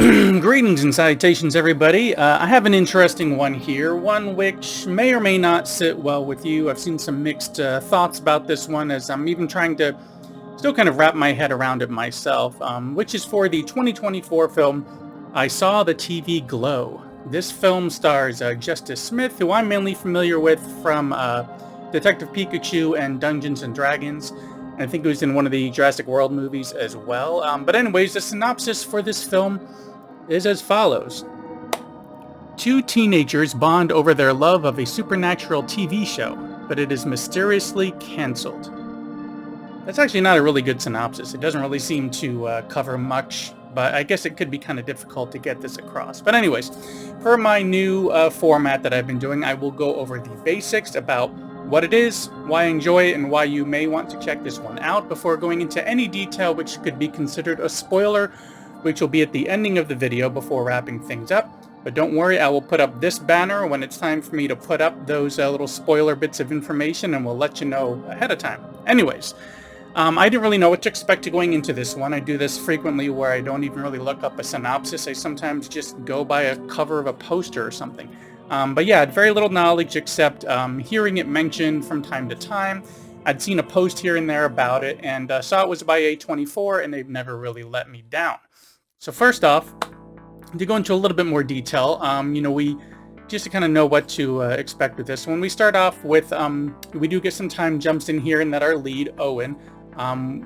Greetings and salutations, everybody. I have an interesting one here, one which may or may not sit well with you. I've seen some mixed thoughts about this one, as I'm even trying to still kind of wrap my head around it myself, which is for the 2024 film, I Saw the TV Glow. This film stars Justice Smith, who I'm mainly familiar with from Detective Pikachu and Dungeons and Dragons. I think he was in one of the Jurassic World movies as well. But anyways, the synopsis for this film is as follows. Two teenagers bond over their love of a supernatural TV show, but it is mysteriously canceled. That's actually not a really good synopsis. It doesn't really seem to cover much, but I guess it could be kind of difficult to get this across. But anyways, for my new format that I've been doing, I will go over the basics about what it is, why I enjoy it, and why you may want to check this one out before going into any detail which could be considered a spoiler, which will be at the ending of the video before wrapping things up. But don't worry, I will put up this banner when it's time for me to put up those little spoiler bits of information, and we'll let you know ahead of time. Anyways, I didn't really know what to expect going into this one. I do this frequently where I don't even really look up a synopsis. I sometimes just go by a cover of a poster or something. But yeah, I had very little knowledge except hearing it mentioned from time to time. I'd seen a post here and there about it and saw it was by A24, and they've never really let me down. So first off, to go into a little bit more detail, we just to kind of know what to expect with this one. We start off with, we do get some time jumps in here, and that our lead, Owen,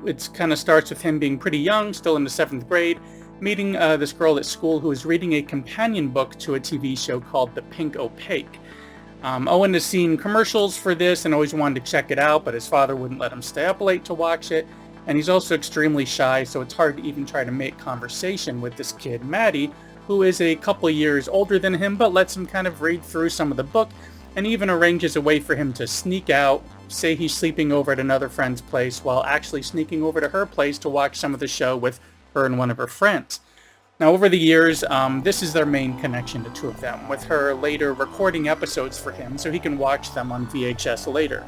it kind of starts with him being pretty young, still in the 7th grade, meeting this girl at school who is reading a companion book to a TV show called The Pink Opaque. Owen has seen commercials for this and always wanted to check it out, but his father wouldn't let him stay up late to watch it. And he's also extremely shy, so it's hard to even try to make conversation with this kid, Maddie, who is a couple years older than him, but lets him kind of read through some of the book, and even arranges a way for him to sneak out, say he's sleeping over at another friend's place, while actually sneaking over to her place to watch some of the show with her and one of her friends. Now, over the years, this is their main connection, the two of them, with her later recording episodes for him so he can watch them on VHS later.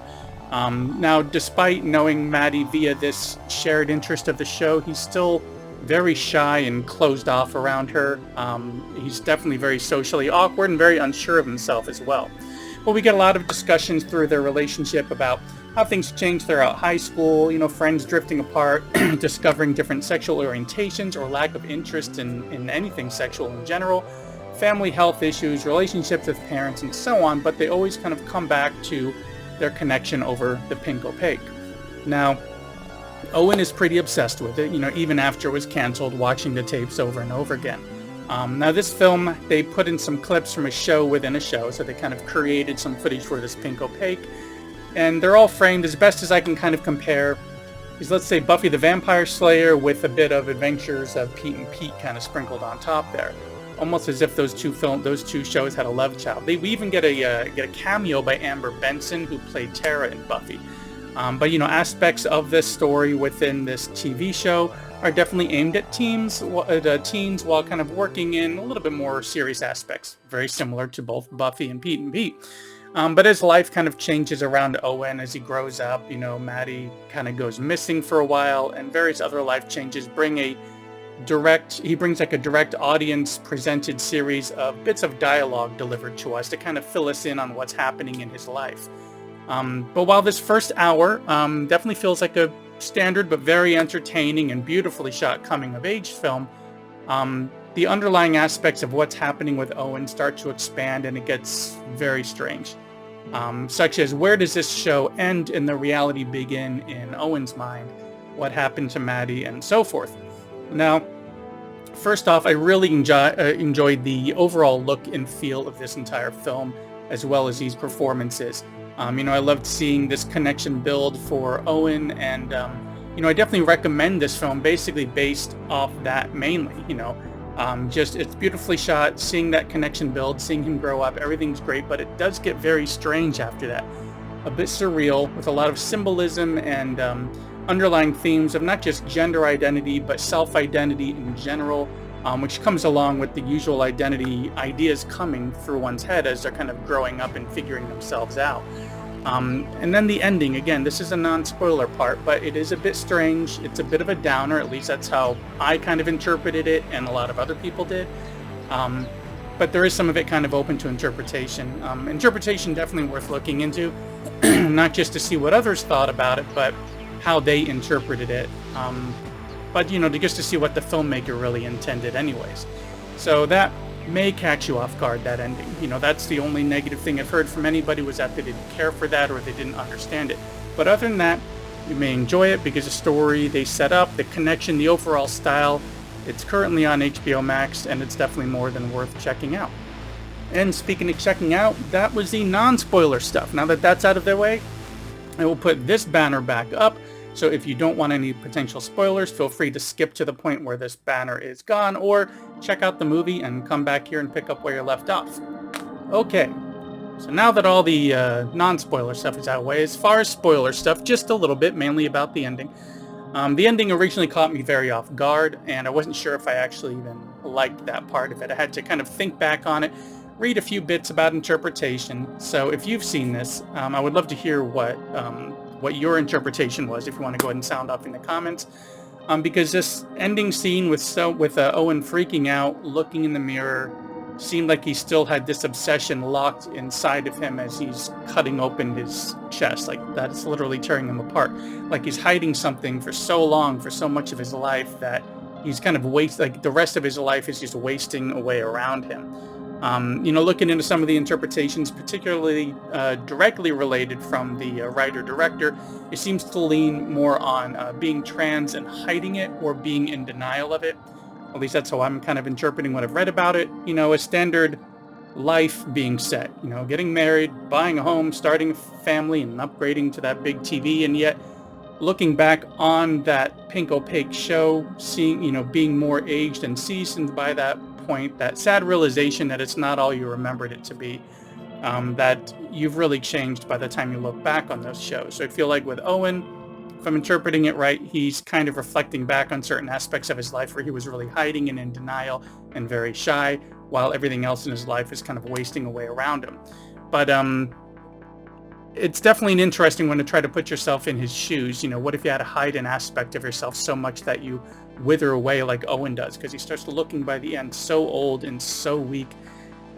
Now, despite knowing Maddie via this shared interest of the show, he's still very shy and closed off around her. He's definitely very socially awkward and very unsure of himself as well. But we get a lot of discussions through their relationship about how things change throughout high school, friends drifting apart, discovering different sexual orientations or lack of interest in anything sexual in general, family health issues, relationships with parents, and so on, but they always kind of come back to their connection over the Pink Opaque. Now, Owen is pretty obsessed with it, even after it was canceled, watching the tapes over and over again. Now, this film, they put in some clips from a show within a show, so they kind of created some footage for this Pink Opaque, and they're all framed as best as I can kind of compare is, let's say, Buffy the Vampire Slayer with a bit of Adventures of Pete and Pete kind of sprinkled on top there. Almost as if those two shows had a love child. We even get a cameo by Amber Benson, who played Tara in Buffy. But aspects of this story within this TV show are definitely aimed at teens while kind of working in a little bit more serious aspects, very similar to both Buffy and Pete. But as life kind of changes around Owen as he grows up, Maddie kind of goes missing for a while, and various other life changes brings like a direct audience presented series of bits of dialogue delivered to us to kind of fill us in on what's happening in his life. But while this first hour definitely feels like a standard but very entertaining and beautifully shot coming-of-age film, the underlying aspects of what's happening with Owen start to expand, and it gets very strange. Such as, where does this show end and the reality begin in Owen's mind? What happened to Maddie, and so forth. Now, first off, I really enjoyed the overall look and feel of this entire film, as well as these performances. I loved seeing this connection build for Owen, and I definitely recommend this film basically based off that mainly. It's beautifully shot, seeing that connection build, seeing him grow up, everything's great, but it does get very strange after that. A bit surreal, with a lot of symbolism and underlying themes of not just gender identity, but self-identity in general, which comes along with the usual identity ideas coming through one's head as they're kind of growing up and figuring themselves out. And then the ending, again, this is a non-spoiler part, but it is a bit strange. It's a bit of a downer, at least that's how I kind of interpreted it, and a lot of other people did. But there is some of it kind of open to interpretation. Interpretation definitely worth looking into, not just to see what others thought about it, but how they interpreted it. But, just to see what the filmmaker really intended anyways. So that may catch you off guard, that ending. That's the only negative thing I've heard from anybody, was that they didn't care for that or they didn't understand it. But other than that, you may enjoy it because the story they set up, the connection, the overall style. It's currently on HBO Max, and it's definitely more than worth checking out. And speaking of checking out, that was the non-spoiler stuff. Now that that's out of the way, I will put this banner back up. So if you don't want any potential spoilers, feel free to skip to the point where this banner is gone, or check out the movie and come back here and pick up where you're left off. Okay, so now that all the non-spoiler stuff is out of the way, as far as spoiler stuff, just a little bit, mainly about the ending. The ending originally caught me very off guard, and I wasn't sure if I actually even liked that part of it. I had to kind of think back on it, read a few bits about interpretation. So if you've seen this, I would love to hear what your interpretation was, if you want to go ahead and sound off in the comments. Because this ending scene with Owen freaking out, looking in the mirror, seemed like he still had this obsession locked inside of him as he's cutting open his chest. Like, that's literally tearing him apart. Like he's hiding something for so long, for so much of his life, that he's kind of the rest of his life is just wasting away around him. Looking into some of the interpretations, particularly directly related from the writer-director, it seems to lean more on being trans and hiding it, or being in denial of it. At least that's how I'm kind of interpreting what I've read about it. A standard life being set, getting married, buying a home, starting a family, and upgrading to that big TV, and yet looking back on that Pink Opaque show, seeing, being more aged and seasoned by that point, that sad realization that it's not all you remembered it to be, that you've really changed by the time you look back on those shows. So I feel like with Owen, if I'm interpreting it right, he's kind of reflecting back on certain aspects of his life where he was really hiding and in denial and very shy, while everything else in his life is kind of wasting away around him. But it's definitely an interesting one to try to put yourself in his shoes. What if you had to hide an aspect of yourself so much that you wither away like Owen does? Because he starts looking by the end so old and so weak,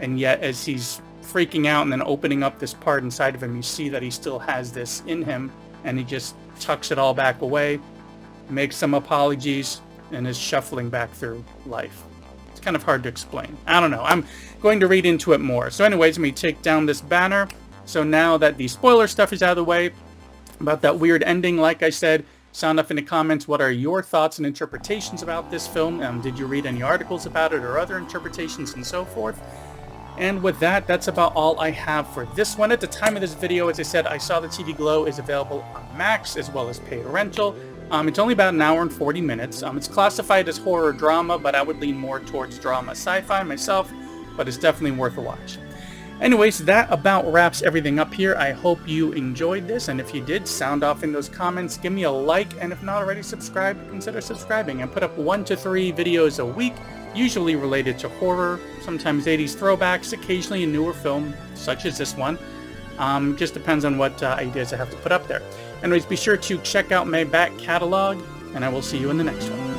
and yet as he's freaking out and then opening up this part inside of him, you see that he still has this in him, and he just tucks it all back away, makes some apologies, and is shuffling back through life. It's kind of hard to explain. I don't know. I'm going to read into it more. So anyways, let me take down this banner. So now that the spoiler stuff is out of the way, about that weird ending, like I said, sound off in the comments. What are your thoughts and interpretations about this film? Did you read any articles about it or other interpretations and so forth? And with that, that's about all I have for this one. At the time of this video, as I said, I Saw the TV Glow is available on Max as well as paid rental. It's only about an hour and 40 minutes. It's classified as horror drama, but I would lean more towards drama sci-fi myself, but it's definitely worth a watch. Anyways, that about wraps everything up here. I hope you enjoyed this, and if you did, sound off in those comments, give me a like, and if not already subscribed, consider subscribing. I put up 1 to 3 videos a week, usually related to horror, sometimes 80s throwbacks, occasionally a newer film, such as this one. Just depends on what ideas I have to put up there. Anyways, be sure to check out my back catalog, and I will see you in the next one.